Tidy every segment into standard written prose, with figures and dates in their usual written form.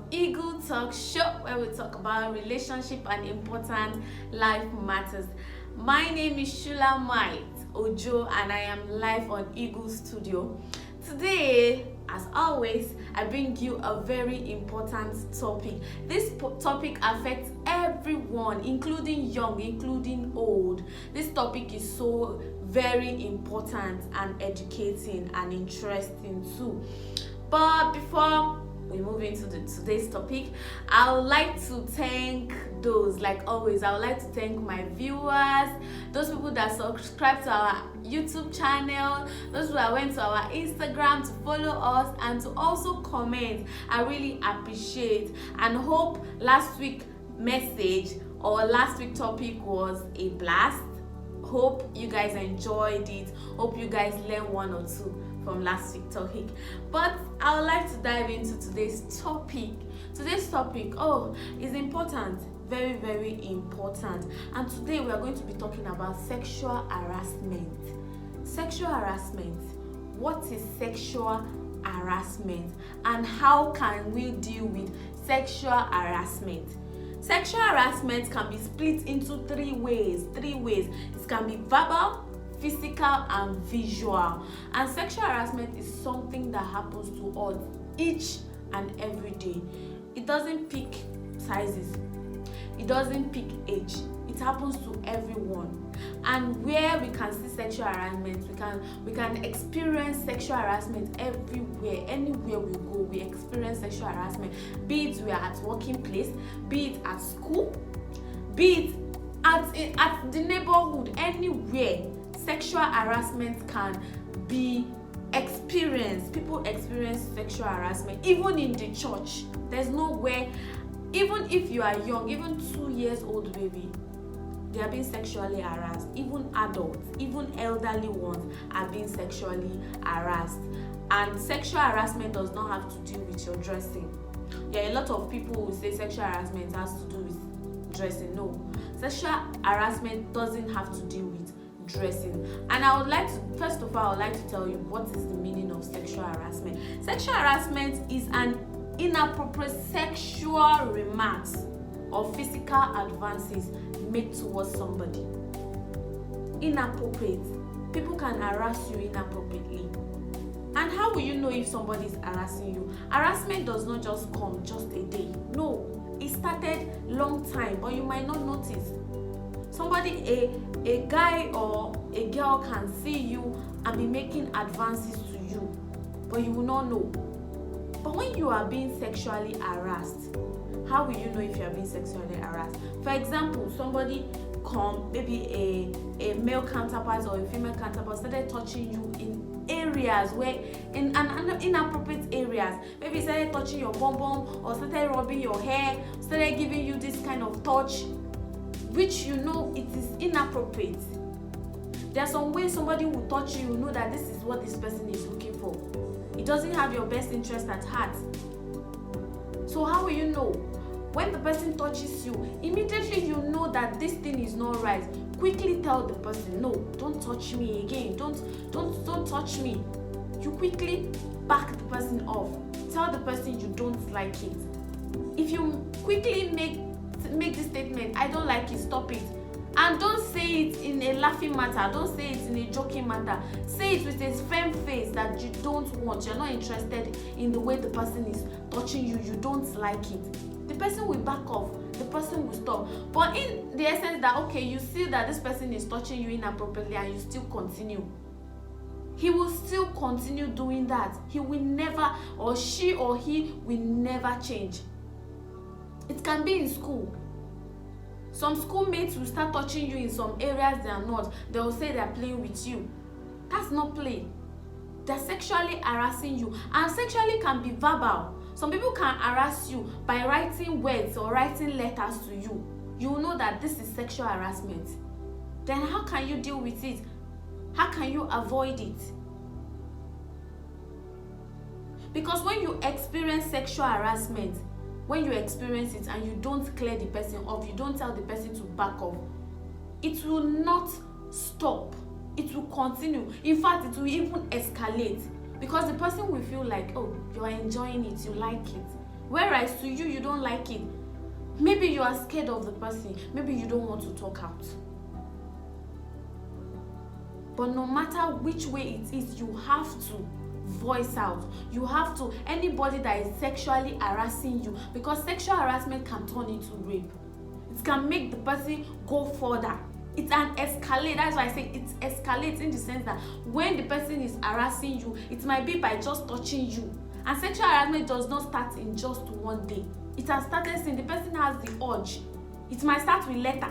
of Eagle Talk Show, where we talk about relationship and important life matters. My name is Shulamite Ojo and I am live on Eagle Studio. Today, as always, I bring you a very important topic. This topic affects everyone, including young, including old. This topic is so very important and educating and interesting too. But before we move into today's topic, I would like to thank those, like always, I would like to thank my viewers, those people that subscribe to our YouTube channel, those who went to our Instagram to follow us and to also comment. I really appreciate and hope last week's message or last week's topic was a blast. Hope you guys enjoyed it. Hope you guys learned one or two from last week's topic. But I would like to dive into today's topic. Today's topic, is important, very, very important. And today we are going to be talking about sexual harassment. Sexual harassment. What is sexual harassment and how can we deal with sexual harassment? Sexual harassment can be split into three ways. It can be verbal, physical and visual. And sexual harassment is something that happens to us each and every day. It doesn't pick sizes. It doesn't pick age. It happens to everyone. And where we can see sexual harassment, we can experience sexual harassment everywhere. Anywhere we go, we experience sexual harassment. Be it we are at working place, be it at school, be it at the neighborhood, anywhere. Sexual harassment can be experienced. People experience sexual harassment even in the church. There's nowhere, even if you are young, even 2 years old baby, they are being sexually harassed. Even adults, even elderly ones are being sexually harassed. And sexual harassment does not have to do with your dressing. A lot of people will say sexual harassment has to do with dressing. No, sexual harassment doesn't have to do with dressing. And I would like to, first of all, I would like to tell you what is the meaning of sexual harassment. Sexual harassment is an inappropriate sexual remarks or physical advances made towards somebody. Inappropriate. People can harass you inappropriately. And how will you know if somebody is harassing you? Harassment does not just come just a day. No, it started long time, but you might not notice. Somebody, a guy or a girl can see you and be making advances to you, but you will not know. But when you are being sexually harassed, how will you know if you are being sexually harassed? For example, somebody maybe a male counterpart or a female counterpart started touching you in areas where, in inappropriate areas. Maybe started touching your bum bum or started rubbing your hair, started giving you this kind of touch, which you know it is inappropriate. There are some ways somebody will touch you, you know that this is what this person is looking for. It doesn't have your best interest at heart. So how will you know? When the person touches you, immediately you know that this thing is not right. Quickly tell the person, no, don't touch me again. Don't touch me. You quickly back the person off. Tell the person you don't like it. If you quickly make this statement, I don't like it, stop it. And don't say it in a laughing manner, don't say it in a joking manner. Say it with a firm face that you don't want, you're not interested in the way the person is touching you, you don't like it. The person will back off, the person will stop. But in the essence that, okay, you see that this person is touching you inappropriately and you still continue, he will still continue doing that. He will never, or she or he will never change. It can be in school. Some schoolmates will start touching you in some areas they are not. They will say they are playing with you. That's not play. They're sexually harassing you. And sexually can be verbal. Some people can harass you by writing words or writing letters to you. You will know that this is sexual harassment. Then how can you deal with it? How can you avoid it? Because when you experience sexual harassment, when you experience it and you don't clear the person off, you don't tell the person to back off, it will not stop. It will continue. In fact, it will even escalate because the person will feel like, oh, you are enjoying it, you like it. whereas to you, you don't like it. Maybe you are scared of the person. Maybe you don't want to talk out. But no matter which way it is, you have to voice out. You have to, anybody that is sexually harassing you, because sexual harassment can turn into rape. It can make the person go further. It's an escalate. That's why I say it escalates, in the sense that when the person is harassing you, it might be by just touching you. And sexual harassment does not start in just one day. It has started since the person has the urge. It might start with letter.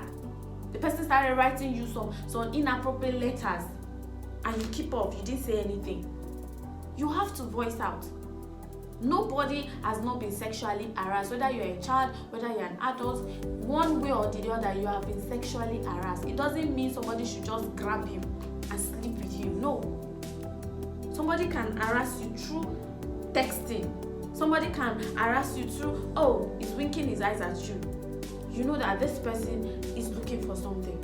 The person started writing you some inappropriate letters, and you keep off, you didn't say anything. You have to voice out. Nobody has not been sexually harassed, whether you're a child, whether you're an adult, one way or the other, you have been sexually harassed. It doesn't mean somebody should just grab you and sleep with you. No. Somebody can harass you through texting. Somebody can harass you through, oh, he's winking his eyes at you. You know that this person is looking for something.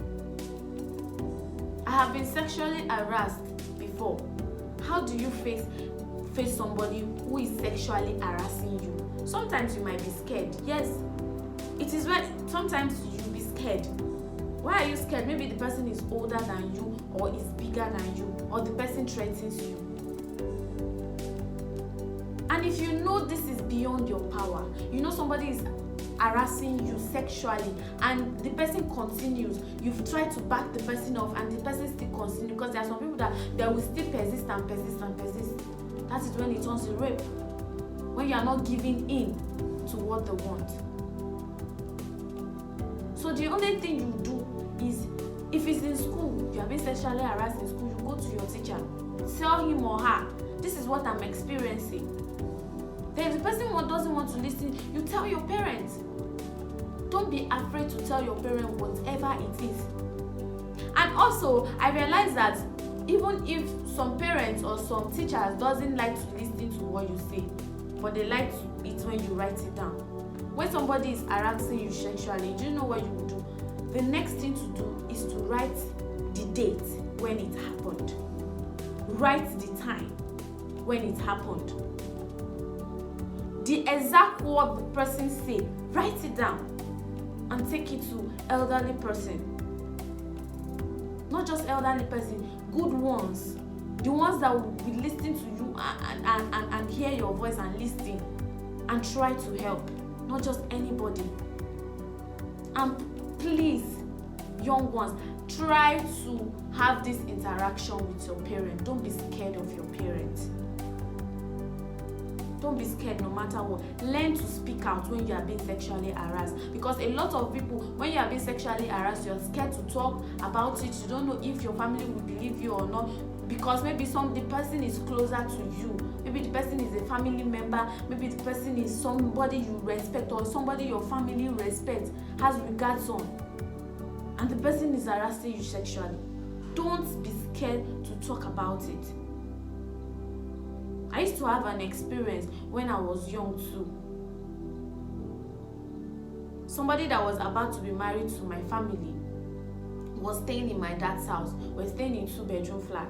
I have been sexually harassed before. How do you face somebody who is sexually harassing you? Sometimes you might be scared. Yes, it is when sometimes you'll be scared. Why are you scared? Maybe the person is older than you, or is bigger than you, or the person threatens you. And if you know this is beyond your power, you know somebody is harassing you sexually and the person continues, you've tried to back the person off and the person still continues, because there are some people that they will still persist and persist and persist. That is when it turns to rape, when you are not giving in to what they want. So the only thing you do is, if it's in school, you have been sexually harassed in school, you go to your teacher, tell him or her, this is what I'm experiencing. Then if the person doesn't want to listen, you tell your parents. Don't be afraid to tell your parent whatever it is. And also, I realize that even if some parents or some teachers doesn't like to listen to what you say, but they like it when you write it down. When somebody is harassing you sexually, do you know what you will do? The next thing to do is to write the date when it happened. Write the time when it happened. The exact word the person said, write it down and take it to elderly person. Not just elderly person, good ones. The ones that will be listening to you and hear your voice and listen and try to help. Not just anybody. And please, young ones, try to have this interaction with your parent. Don't be scared of your parents. Don't be scared no matter what. Learn to speak out when you are being sexually harassed. Because a lot of people, when you are being sexually harassed, you're scared to talk about it. You don't know if your family will believe you or not. Because maybe the person is closer to you. Maybe the person is a family member. Maybe the person is somebody you respect, or somebody your family respects, has regards on. And the person is harassing you sexually. Don't be scared to talk about it. I used to have an experience when I was young too. Somebody that was about to be married to my family was staying in my dad's house. We're staying in 2-bedroom flat.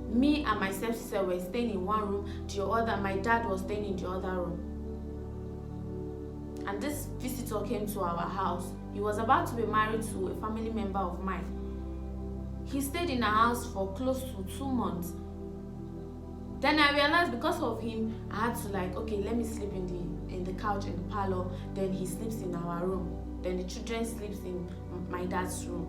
Me and my stepsister were staying in one room, my dad was staying in the other room. And this visitor came to our house. He was about to be married to a family member of mine. He stayed in our house for close to 2 months. Then I realized because of him, I had to okay, let me sleep in the couch in the parlor. Then he sleeps in our room. Then the children sleeps in my dad's room.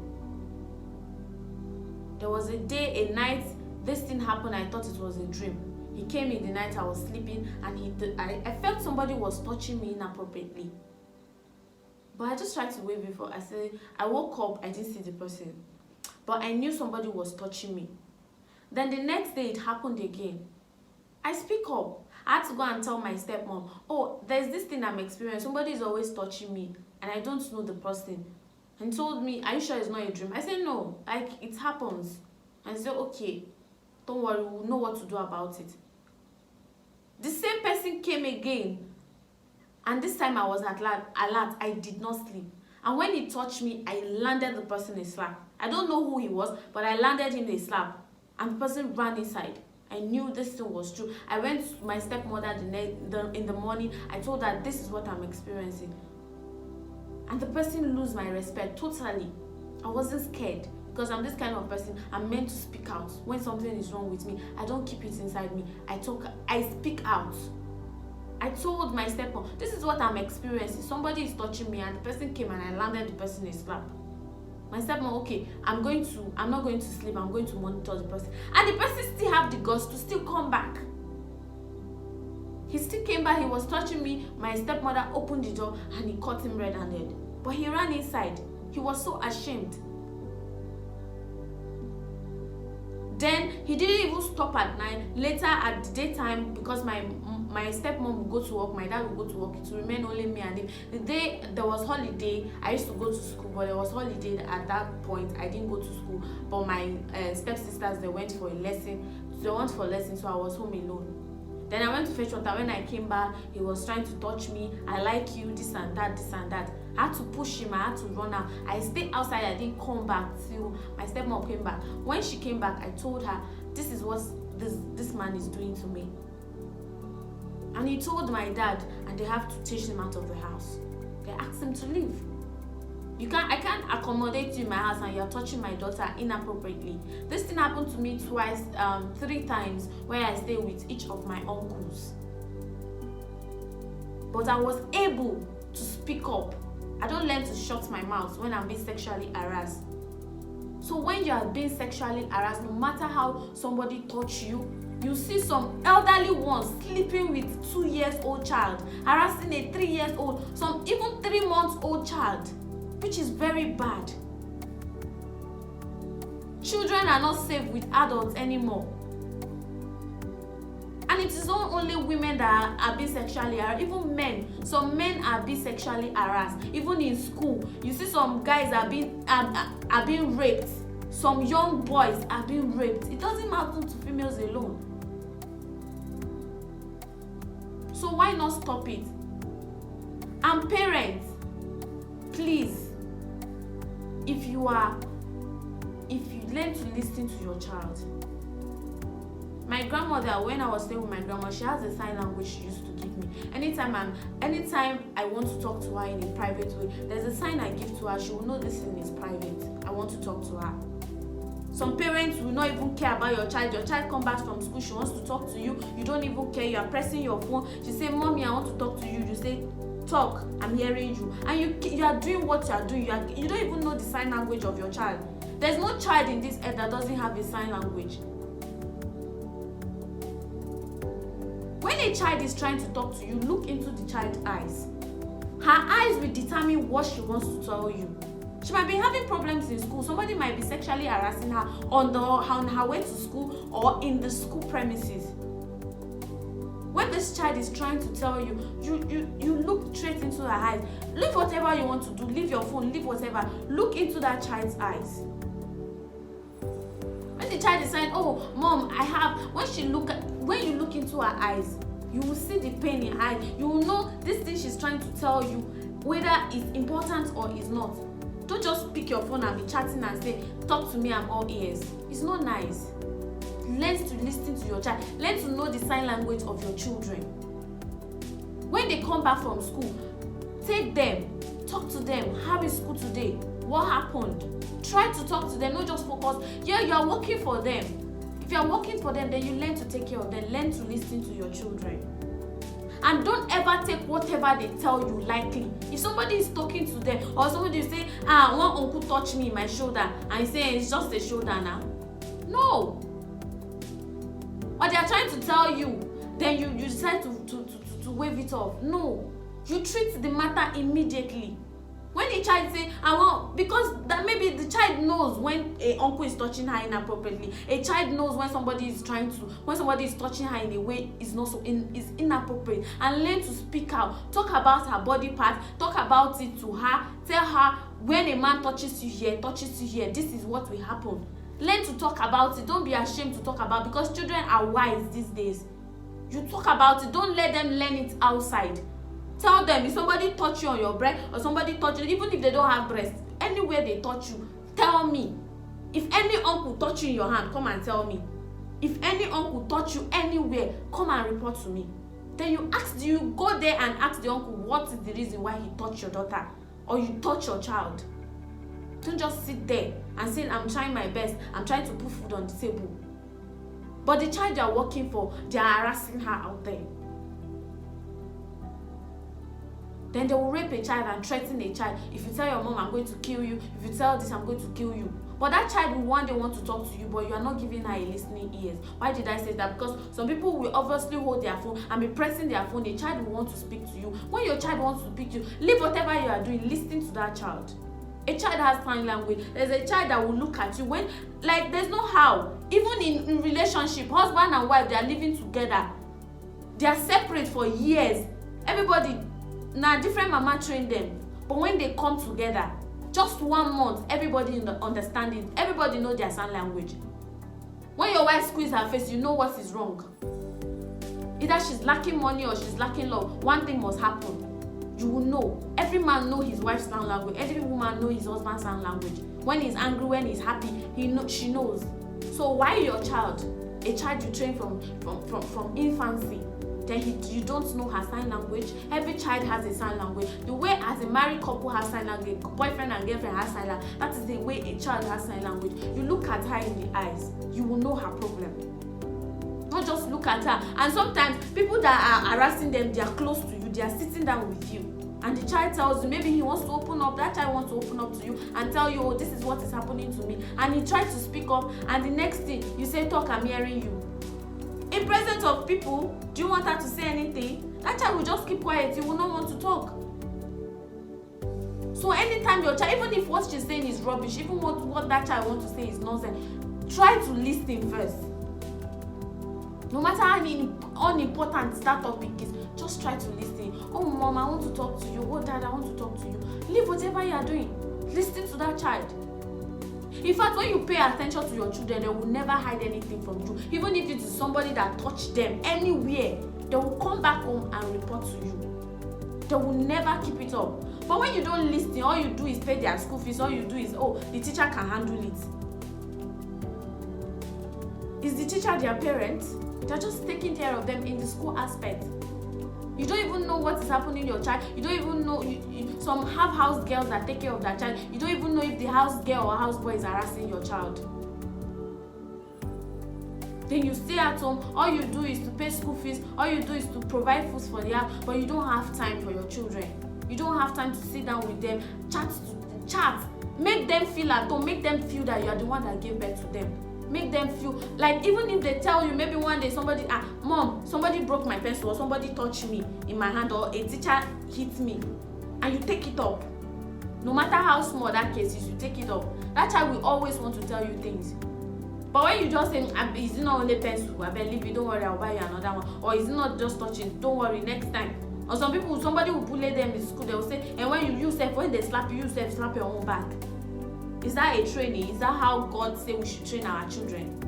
There was a day, a night, this thing happened. I thought it was a dream. He came in the night, I was sleeping, and I felt somebody was touching me inappropriately. But I just tried to wait before. I woke up, I didn't see the person. But I knew somebody was touching me. Then the next day, it happened again. I speak up. I had to go and tell my stepmom, oh, there's this thing I'm experiencing. Somebody is always touching me, and I don't know the person. And told me, are you sure it's not a dream? I said, no, it happens. And I said, okay, don't worry, we'll know what to do about it. The same person came again. And this time I was alert. I did not sleep. And when he touched me, I landed the person a slap. I don't know who he was, but I landed him a slap. And the person ran inside. I knew this thing was true. I went to my stepmother in the morning. I told her this is what I'm experiencing. And the person lose my respect totally. I wasn't scared because I'm this kind of person. I'm meant to speak out. When something is wrong with me, I don't keep it inside me. I speak out. I told my stepmom, this is what I'm experiencing. Somebody is touching me and the person came and I landed the person a slap. My stepmom, okay, I'm not going to sleep, I'm going to monitor the person. And the person still have the guts to still come back. He still came back, he was touching me. My stepmother opened the door and he caught him red-handed. But he ran inside. He was so ashamed. Then he didn't even stop at night. Later at the daytime, because my stepmom would go to work, my dad would go to work, it would remain only me and him. The day there was holiday, I used to go to school, but there was holiday at that point. I didn't go to school, but my stepsisters, they went for a lesson. So I was home alone. Then I went to fetch water. When I came back, he was trying to touch me. I like you, this and that, this and that. I had to push him, I had to run out. I stayed outside, I didn't come back till my stepmom came back. When she came back, I told her, this is what this man is doing to me. And he told my dad, and they have to chase him out of the house. They asked him to leave. I can't accommodate you in my house and you're touching my daughter inappropriately. This thing happened to me twice, 3 times, where I stay with each of my uncles. But I was able to speak up. I don't learn to shut my mouth when I'm being sexually harassed. So when you are being sexually harassed, no matter how somebody touch you, you see some elderly ones sleeping with 2-year-old child, harassing a 3-year-old, some even 3-month-old child, which is very bad. Children are not safe with adults anymore. And it is not only women that are being sexually harassed, even men. Some men are being sexually harassed. Even in school, you see some guys are being raped. Some young boys are being raped. It doesn't happen to females alone. So why not stop it? And parents, please, if you learn to listen to your child. My grandmother, when I was staying with my grandma, she has a sign language she used to give me. Anytime I want to talk to her in a private way, there's a sign I give to her. She will know this thing is private. I want to talk to her. Some parents will not even care about your child. Your child comes back from school, she wants to talk to you. You don't even care. You are pressing your phone. She say, "Mommy, I want to talk to you." You say, "Talk, I'm hearing you." And you are doing what you are doing. You don't even know the sign language of your child. There's no child in this earth that doesn't have a sign language. When a child is trying to talk to you, look into the child's eyes. Her eyes will determine what she wants to tell you. She might be having problems in school. Somebody might be sexually harassing her on her way to school or in the school premises. When this child is trying to tell you, you look straight into her eyes. Leave whatever you want to do. Leave your phone. Leave whatever. Look into that child's eyes. When the child is saying, "Oh, Mom, I have," when you look into her eyes, you will see the pain in her eyes. You will know this thing she's trying to tell you, whether it's important or it's not. Don't just pick your phone and be chatting and say, "Talk to me, I'm all ears." It's not nice. Learn to listen to your child. Learn to know the sign language of your children. When they come back from school, take them, talk to them. How is school today? What happened? Try to talk to them, not just focus. Yeah, you are working for them. If you are working for them, then you learn to take care of them. Learn to listen to your children. And don't ever take whatever they tell you lightly. If somebody is talking to them, or somebody is saying, "One uncle touched me in my shoulder," and you say, "It's just a shoulder now." No. Or they are trying to tell you, then you decide to wave it off. No. You treat the matter immediately. When the child say, because that maybe the child knows when an uncle is touching her inappropriately. A child knows when somebody is touching her in a way is inappropriate. And learn to speak out. Talk about her body part. Talk about it to her. Tell her, when a man touches you here, this is what will happen. Learn to talk about it. Don't be ashamed to talk about it, because children are wise these days. You talk about it. Don't let them learn it outside. Tell them, if somebody touch you on your breast, or somebody touch you, even if they don't have breast, anywhere they touch you, tell me. If any uncle touch you in your hand, come and tell me. If any uncle touch you anywhere, come and report to me. Then you go there and ask the uncle what is the reason why he touched your daughter or you touch your child. Don't just sit there and say, I'm trying my best, I'm trying to put food on the table. But the child you are working for, they are harassing her out there. Then they will rape a child and threaten a child. If you tell your mom, I'm going to kill you. If you tell this, I'm going to kill you. But that child will one day want to talk to you, but you are not giving her a listening ears. Why did I say that? Because some people will obviously hold their phone and be pressing their phone. The child will want to speak to you. When your child wants to speak to you, leave whatever you are doing, listen to that child. A child has sign language. There's a child that will look at you when, like, there's no how. Even in relationship, husband and wife, they are living together. They are separate for years. Everybody, now different mama train them. But when they come together, just 1 month, everybody understanding, everybody know their sign language. When your wife squeeze her face, you know what is wrong. Either she's lacking money or she's lacking love. One thing must happen. You will know. Every man know his wife's sign language. Every woman know his husband's sign language. When he's angry, when he's happy, she knows. So why your child, a child you train from infancy, then you don't know her sign language? Every child has a sign language. The way as a married couple has sign language, boyfriend and girlfriend has sign language, that is the way a child has sign language. You look at her in the eyes, you will know her problem. Not just look at her. And sometimes people that are harassing them, they are close to you, they are sitting down with you. And the child tells you, maybe he wants to open up, that child wants to open up to you and tell you, oh, this is what is happening to me. And he tries to speak up, and the next thing, you say, talk, I'm hearing you. In presence of people, do you want her to say anything? That child will just keep quiet, he will not want to talk. So anytime your child, even if what she's saying is rubbish, even what that child wants to say is nonsense, try to listen first. No matter how unimportant that topic is, just try to listen. Oh, mom, I want to talk to you. Oh, dad, I want to talk to you. Leave whatever you are doing. Listen to that child. In fact, when you pay attention to your children, they will never hide anything from you. Even if it is somebody that touched them anywhere, they will come back home and report to you. They will never keep it up. But when you don't listen, all you do is pay their school fees. All you do is, oh, the teacher can handle it. Is the teacher their parent? They're just taking care of them in the school aspect. You don't even know what is happening to your child. You don't even know. Some have house girls that take care of their child. You don't even know if the house girl or house boy is harassing your child. Then you stay at home. All you do is to pay school fees. All you do is to provide food for the house. But you don't have time for your children. You don't have time to sit down with them, chat. Make them feel at home. Make them feel that you are the one that gave birth to them. Make them feel like, even if they tell you maybe one day somebody, mom, somebody broke my pencil or somebody touched me in my hand or a teacher hit me, and you take it up. No matter how small that case is, you take it up. That child will always want to tell you things. But when you just say, is it not only pencil? I believe you, don't worry, I'll buy you another one. Or is it not just touching? Don't worry, next time. Or somebody will bully them in school. They will say, and when they slap you, slap your own back. Is that a training? Is that how God says we should train our children?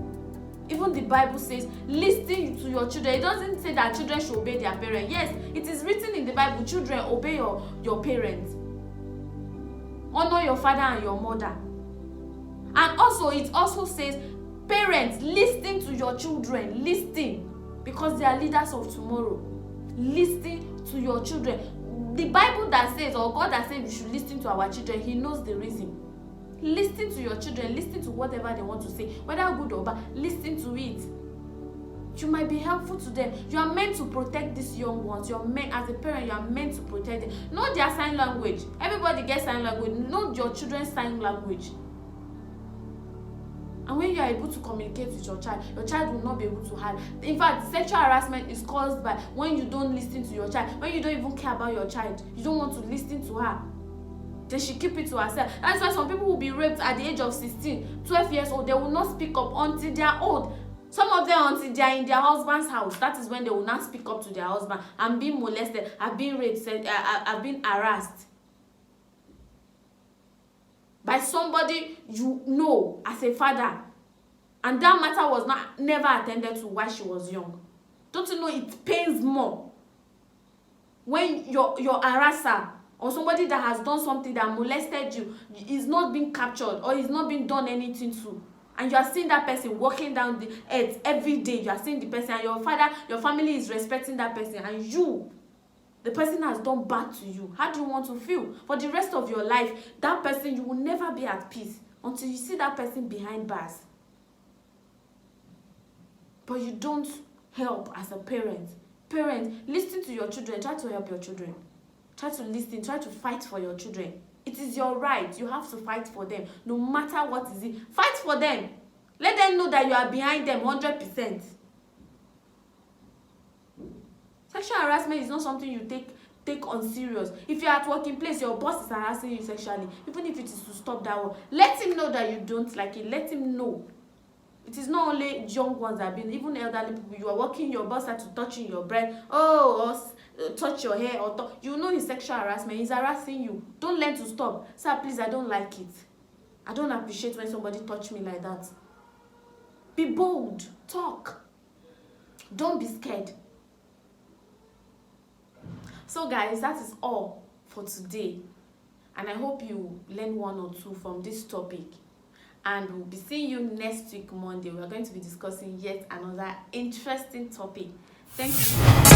Even the Bible says, listen to your children. It doesn't say that children should obey their parents. Yes, it is written in the Bible, children, obey your parents. Honor your father and your mother. And also, it also says, parents, listen to your children. Listen. Because they are leaders of tomorrow. Listen to your children. The Bible that says, or God that says we should listen to our children, He knows the reason. Listen to your children. Listen to whatever they want to say, whether good or bad. Listen to it. You might be helpful to them. You are meant to protect these young ones. As a parent, you are meant to protect them. Know their sign language. Everybody gets sign language. Know your children's sign language. And when you are able to communicate with your child will not be able to hide. In fact, sexual harassment is caused by when you don't listen to your child, when you don't even care about your child. You don't want to listen to her. Then she keep it to herself. That's why some people will be raped at the age of 16, 12 years old. They will not speak up until they are old. Some of them until they are in their husband's house. That is when they will not speak up to their husband. I'm being molested. I've been raped. I've been harassed by somebody you know as a father. And that matter was never attended to while she was young. Don't you know it pains more when your harasser or somebody that has done something that molested you is not being captured or is not being done anything to? and you are seeing that person walking down the earth every day, you are seeing the person, and your family is respecting that person, and the person has done bad to you, how do you want to feel? For the rest of your life, that person, you will never be at peace until you see that person behind bars. But you don't help as a parent. Listen to your children. Try to help your children. Try to listen. Try to fight for your children. It is your right. You have to fight for them. No matter what is it. Fight for them. Let them know that you are behind them 100%. Sexual harassment is not something you take on serious. If you're at working place, your boss is harassing you sexually, even if it is to stop that one, let him know that you don't like it. Let him know. It is not only young ones that have been, even elderly people. You are working, your boss had to touch in your breast, or touch your hair, or you know it's sexual harassment. He's harassing you. Don't learn to stop. Sir, please, I don't like it. I don't appreciate when somebody touch me like that. Be bold. Talk. Don't be scared. So guys, that is all for today, and I hope you learn one or two from this topic, and we'll be seeing you next week Monday. We are going to be discussing yet another interesting topic. Thank you.